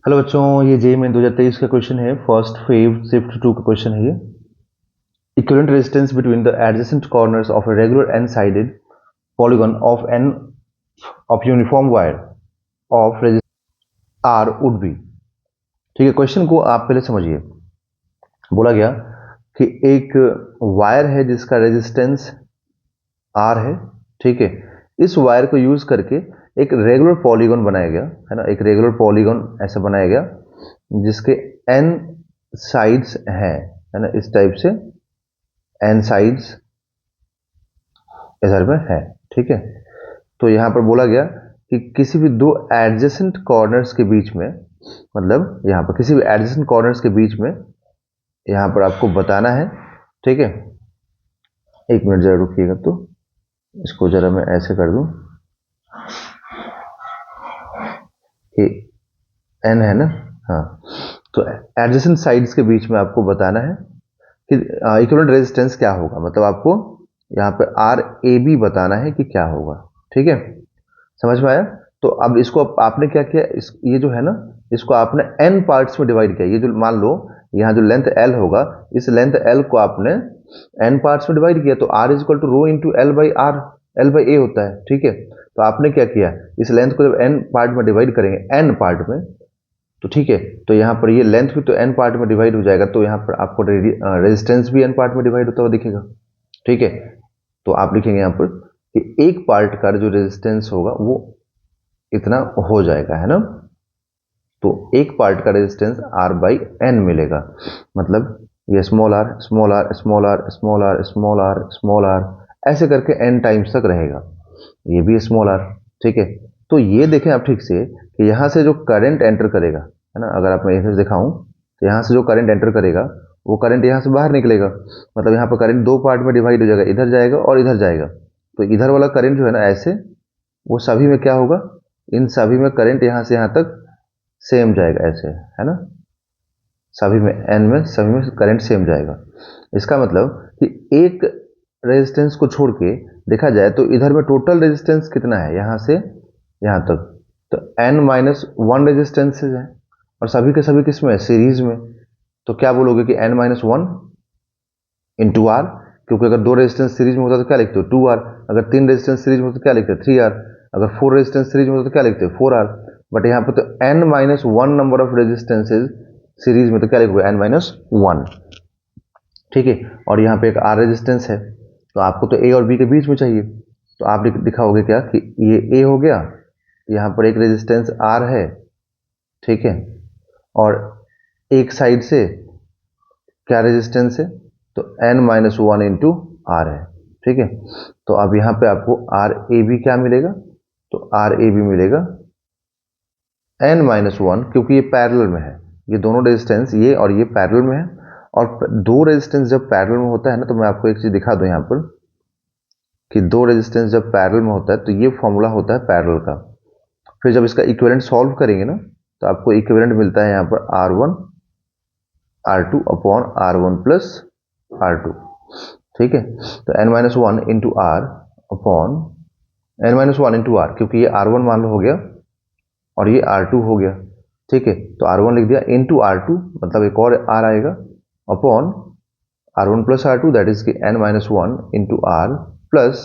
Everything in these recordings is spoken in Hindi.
हेलो बच्चों, ये जेईई मेन 2023 का क्वेश्चन है। फर्स्ट फेव शिफ्ट 2 का क्वेश्चन है ये। Equivalent resistance between the adjacent corners of a regular n sided polygon of n of uniform wire of resistance r would be. ठीक है, क्वेश्चन को आप पहले समझिए। बोला गया कि एक वायर है जिसका रेजिस्टेंस आर है। ठीक है, इस वायर को यूज करके एक रेगुलर पॉलीगॉन बनाया गया है ना। एक रेगुलर पॉलीगॉन ऐसा बनाया गया जिसके एन साइड्स हैं, है ना। इस टाइप से एन साइड्स इधर में है। ठीक है, तो यहां पर बोला गया कि किसी भी दो एडजेसेंट कॉर्नर्स के बीच में, मतलब यहां पर किसी भी एडजेसेंट कॉर्नर्स के बीच में यहां पर आपको बताना है। ठीक है, एक मिनट जरा रुकिएगा, तो इसको जरा मैं ऐसे कर दूं कि एन है ना। हाँ, तो एडजेसेंट साइड्स के बीच में आपको बताना है कि इक्विवेलेंट रेजिस्टेंस क्या होगा। मतलब आपको यहाँ पे आर ए बी बताना है कि क्या होगा। ठीक है, समझ में आया। तो अब इसको आपने क्या किया, ये जो है ना, इसको आपने एन पार्ट्स में डिवाइड किया। ये जो मान लो यहाँ जो लेंथ एल होगा, इस लेंथ एल को आपने एन पार्ट्स में डिवाइड किया, तो R is equal to rho into L by R, L by A होता है। ठीक है, तो आपने क्या किया, इस लेंथ को जब एन पार्ट में डिवाइड करेंगे, एन पार्ट में, तो ठीक है, तो यहाँ पर ये लेंथ भी तो एन पार्ट में डिवाइड हो जाएगा, तो यहाँ पर आपको रेजिस्टेंस भी एन पार्ट में डिवाइड होता हुआ दिखेगा। ठीक है, तो आप लिखेंगे यहाँ पर कि एक पार्ट का जो रेजिस्टेंस होगा वो इतना हो जाएगा, है ना। तो एक पार्ट का रेजिस्टेंस आर बाई एन मिलेगा। मतलब ये small r small r small r small r small r small r ऐसे करके एन टाइम्स तक रहेगा। ये भी स्मॉल आर। ठीक है, तो ये देखें आप ठीक से कि यहाँ से जो करंट एंटर करेगा, है ना, अगर आप मैं इधर दिखाऊं तो यहाँ से जो करंट एंटर करेगा वो करंट यहाँ से बाहर निकलेगा। मतलब यहाँ पर करंट दो पार्ट में डिवाइड हो जाएगा, इधर जाएगा और इधर जाएगा। तो इधर वाला करंट जो है ना, ऐसे वो सभी में क्या होगा, इन सभी में करंट यहाँ से यहाँ तक सेम जाएगा, ऐसे, है ना। सभी में एन में सभी में करंट सेम जाएगा। इसका मतलब कि एक रेजिस्टेंस को छोड़ के देखा जाए तो इधर में टोटल रेजिस्टेंस कितना है, यहां से यहां तक, तो एन माइनस वन रेजिस्टेंसेज है, और सभी के सभी किस में, सीरीज में। तो क्या बोलोगे कि n minus one into r, क्योंकि अगर दो रेजिस्टेंस सीरीज में होता तो क्या लिखते हो, टू आर। अगर तीन रेजिस्टेंस सीरीज में होता तो क्या लिखते हो, थ्री आर। अगर फोर रेजिस्टेंस सीरीज में होता तो क्या लिखते हो, फोर आर। बट यहाँ पे तो n minus one number of resistances series में, तो क्या लिखोगे, एन माइनस वन। ठीक है, और यहाँ पे एक आर रेजिस्टेंस है, तो आपको तो ए और बी के बीच में चाहिए। तो आप दिखाओगे क्या कि ये ए हो गया, यहाँ पर एक रेजिस्टेंस आर है। ठीक है, और एक साइड से क्या रेजिस्टेंस है, तो n minus one into r है। ठीक है, तो अब यहाँ पे आपको आर ए बी क्या मिलेगा, तो आर ए बी मिलेगा एन माइनस वन, क्योंकि ये पैरेलल में है। ये दोनों रेजिस्टेंस, ये और ये पैरेलल में है। और दो रेजिस्टेंस जब पैरेलल में होता है ना, तो मैं आपको एक चीज दिखा दूं यहाँ पर कि दो रेजिस्टेंस जब पैरेलल में होता है तो ये फॉर्मूला होता है पैरेलल का। फिर जब इसका इक्विवेलेंट सॉल्व करेंगे ना, तो आपको इक्विवेलेंट मिलता है यहाँ पर r one r two upon are one plus are two. ठीक है, तो n minus one into r upon n minus one into r, क्योंकि ये आर वन मान लो हो गया और ये आर टू हो गया। ठीक है, तो आर वन लिख दिया इंटू आर टू, मतलब एक और आर आएगा, upon are one plus are two, that is की N minus one into R plus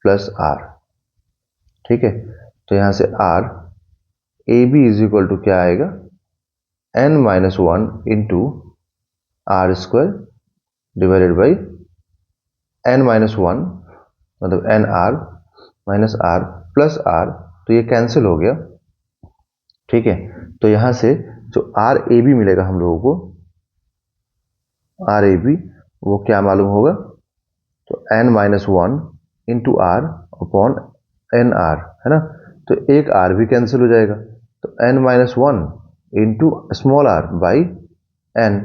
plus R. ठीक है, तो यहां से R A B is equal to क्या आएगा, N minus one into R square divided by N minus one, मतलब N R minus R plus R, तो ये कैंसिल हो गया। ठीक है, तो यहां से जो आर ए बी मिलेगा हम लोगों को, आर ए बी वो क्या मालूम होगा, तो n minus one into r upon n r, है ना। तो एक आर भी कैंसिल हो जाएगा, तो n minus one into small r by n.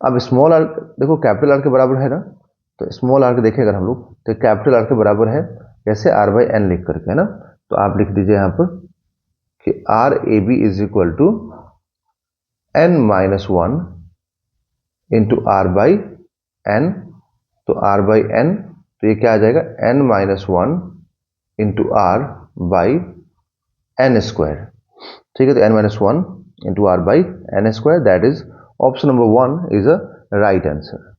अब स्मॉल आर देखो कैपिटल आर के बराबर है ना, तो स्मॉल आर के देखें अगर हम लोग, तो कैपिटल आर के बराबर है कैसे, आर बाई एन लिख करके, है ना। तो आप लिख दीजिए यहाँ पर कि r A B is equal to n minus one into r by n, तो आर बाई एन, तो ये क्या आ जाएगा, n minus one into r by n square. ठीक है, तो n - 1 into r by n square, that is option number 1 is a right answer.